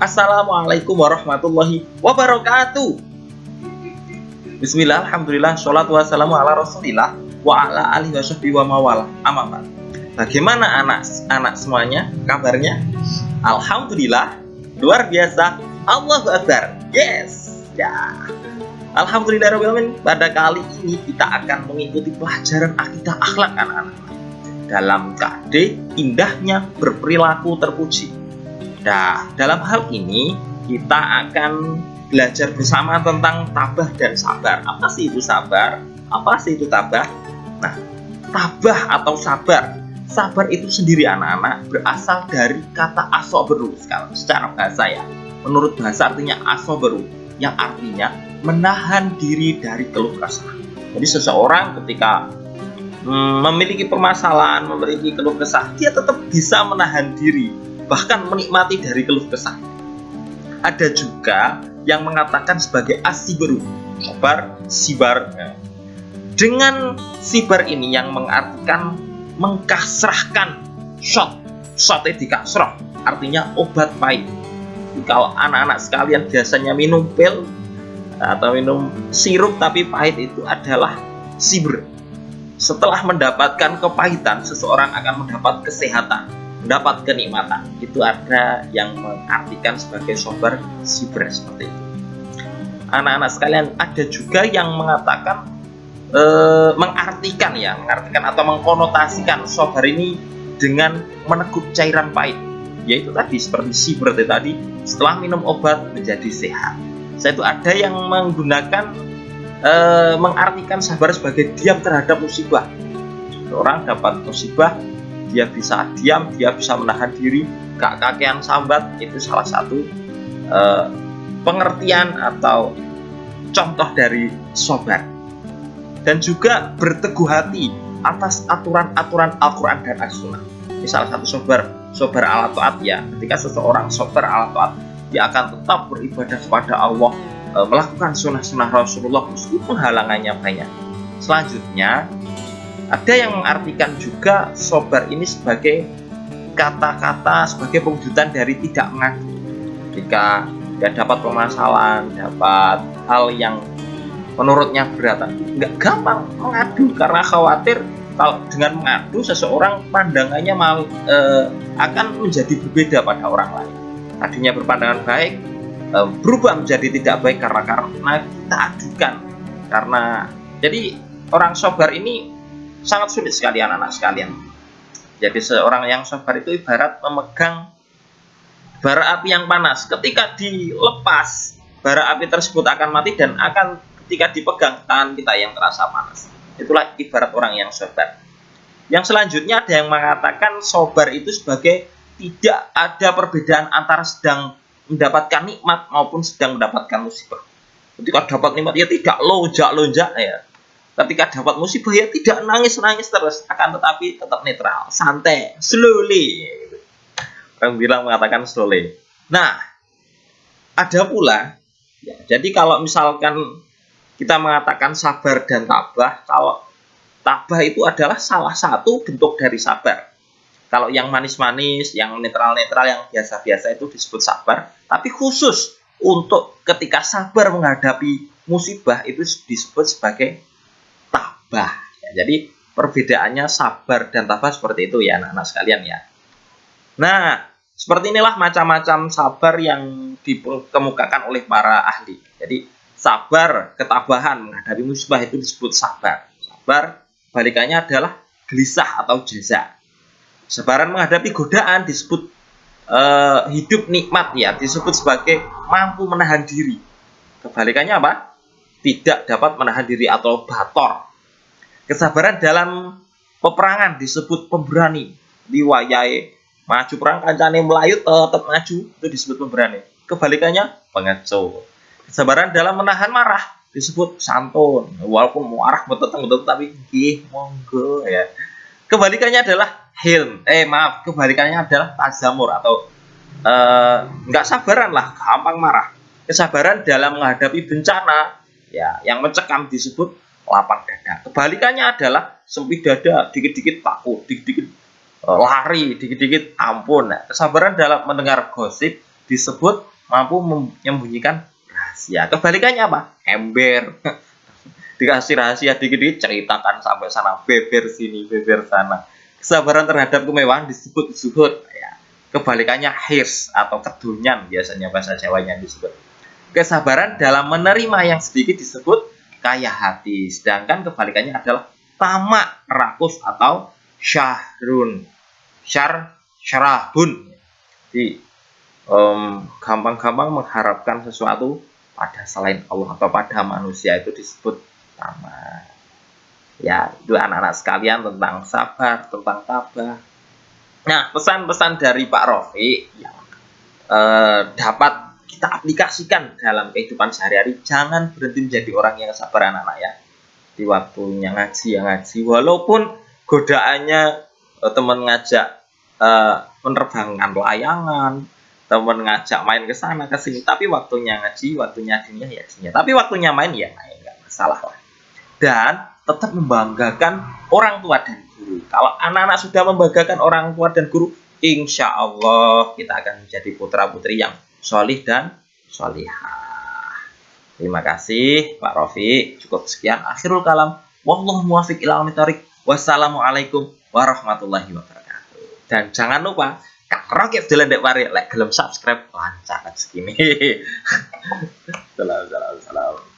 Assalamualaikum warahmatullahi wabarakatuh. Bismillah, alhamdulillah, sholatu wassalamu ala rasulillah wa ala alihi washabihi wa mawala. Amma ba'd. Bagaimana anak-anak semuanya kabarnya? Alhamdulillah, luar biasa. Allahu Akbar. Yes. Ya. Alhamdulillahirrahmanirrahim. Pada kali ini kita akan mengikuti pelajaran akidah akhlak anak-anak dalam KD indahnya berperilaku terpuji. Nah, dalam hal ini kita akan belajar bersama tentang tabah dan sabar. Apa sih itu sabar? Apa sih itu tabah? Nah, tabah atau sabar. Sabar itu sendiri anak-anak berasal dari kata asoberu secara bahasa ya. Menurut bahasa artinya asoberu, yang artinya menahan diri dari keluh kesah. Jadi seseorang ketika memiliki permasalahan, memiliki keluh kesah, dia tetap bisa menahan diri, bahkan menikmati dari keluh kesah. Ada juga yang mengatakan sebagai asiberu, sabar, sibar. Dengan sibar ini yang mengartikan mengkasrahkan, shotnya dikasrah, artinya obat pahit. Kalau anak-anak sekalian biasanya minum pil atau minum sirup tapi pahit, itu adalah siber. Setelah mendapatkan kepahitan, seseorang akan mendapat kesehatan, mendapat kenikmatan. Itu ada yang mengartikan sebagai sabar, siber, seperti itu. Anak-anak sekalian, ada juga yang mengatakan mengartikan atau mengkonotasikan sabar ini dengan meneguk cairan pahit, yaitu tadi seperti siber tadi, setelah minum obat menjadi sehat. Itu ada yang menggunakan mengartikan sabar sebagai diam terhadap musibah. Orang dapat musibah, dia bisa diam, dia bisa menahan diri, gak kakean sambat. Itu salah satu pengertian atau contoh dari sabar. Dan juga berteguh hati atas aturan-aturan Al-Quran dan As-Sunnah. Ini salah satu sabar ala taat ya. Ketika seseorang sabar ala taat, dia akan tetap beribadah kepada Allah, melakukan sunnah-sunnah Rasulullah meskipun halangannya banyak. Selanjutnya, ada yang mengartikan juga sabar ini sebagai kata-kata, sebagai pewujudan dari tidak mengadu. Jika dia dapat permasalahan, dapat hal yang menurutnya berat, nggak gampang mengadu karena khawatir kalau dengan mengadu seseorang pandangannya akan menjadi berbeda pada orang lain. Tadinya berpandangan baik, berubah menjadi tidak baik karena kita adukan. Jadi orang sabar ini sangat sulit sekali anak-anak sekalian. Jadi seorang yang sabar itu ibarat memegang bara api yang panas. Ketika dilepas, bara api tersebut akan mati dan akan ketika dipegang tangan kita yang terasa panas. Itulah ibarat orang yang sabar. Yang selanjutnya ada yang mengatakan sabar itu sebagai tidak ada perbedaan antara sedang mendapatkan nikmat maupun sedang mendapatkan musibah. Ketika dapat nikmat ya tidak lonjak-lonjak ya. Ketika dapat musibah ya tidak nangis-nangis terus, akan tetapi tetap netral, santai, slowly. Orang bilang mengatakan slowly. Nah, ada pula ya, jadi kalau misalkan kita mengatakan sabar dan tabah, kalau tabah itu adalah salah satu bentuk dari sabar. Kalau yang manis-manis, yang netral-netral, yang biasa-biasa itu disebut sabar. Tapi khusus untuk ketika sabar menghadapi musibah itu disebut sebagai tabah. Ya, jadi perbedaannya sabar dan tabah seperti itu ya anak-anak sekalian ya. Nah, seperti inilah macam-macam sabar yang dikemukakan oleh para ahli. Jadi sabar, ketabahan menghadapi musibah itu disebut sabar. Sabar balikannya adalah gelisah atau jaza. Sabaran menghadapi godaan disebut hidup nikmat ya, disebut sebagai mampu menahan diri. Kebalikannya apa? Tidak dapat menahan diri atau bator. Kesabaran dalam peperangan disebut pemberani. Diwayai maju perang kancane melayu tetap maju, itu disebut pemberani. Kebalikannya pengecut. Kesabaran dalam menahan marah disebut santun. Walaupun marah betul tapi nggih monggo ya. Kebalikannya adalah kebalikannya adalah tazamur atau nggak sabaran lah, gampang marah. Kesabaran dalam menghadapi bencana ya, yang mencekam disebut lapang dada. Kebalikannya adalah sempit dada, dikit-dikit takut, dikit-dikit lari, dikit-dikit ampun. Nah, kesabaran dalam mendengar gosip disebut mampu menyembunyikan rahasia. Kebalikannya apa? Ember. Dikasih rahasia dikit-dikit ceritakan sampai sana, beber sini, beber sana. Kesabaran terhadap kemewahan disebut zuhud. Ya. Kebalikannya hirs atau kedunyan, biasanya bahasa Jawanya disebut. Kesabaran dalam menerima yang sedikit disebut kaya hati. Sedangkan kebalikannya adalah tamak, rakus atau syahrun. Syarahun. Jadi gampang-gampang mengharapkan sesuatu pada selain Allah atau pada manusia itu disebut tamak. Ya, itu anak-anak sekalian tentang sabar, tentang tabah. Nah, pesan-pesan dari Pak Rofi yang dapat kita aplikasikan dalam kehidupan sehari-hari. Jangan berhenti menjadi orang yang sabar, anak-anak ya. Di waktunya ngaji ya ngaji, walaupun godaannya teman ngajak menerbangkan layangan, teman ngajak main ke sana ke sini, tapi waktunya ngaji, waktunya dunia ya dunia, tapi waktunya main ya main, nggak masalah lah. Dan tetap membanggakan orang tua dan guru. Kalau anak-anak sudah membanggakan orang tua dan guru, insya Allah kita akan menjadi putra-putri yang solih dan solihah. Terima kasih Pak Rofi. Cukup sekian. Akhirul kalam. Wallahu muwaffiq ila aqwamit thoriq. Wassalamualaikum warahmatullahi wabarakatuh. Dan jangan lupa Kak Rocky jalan dek pare, like gelem subscribe lancar segini. Salam.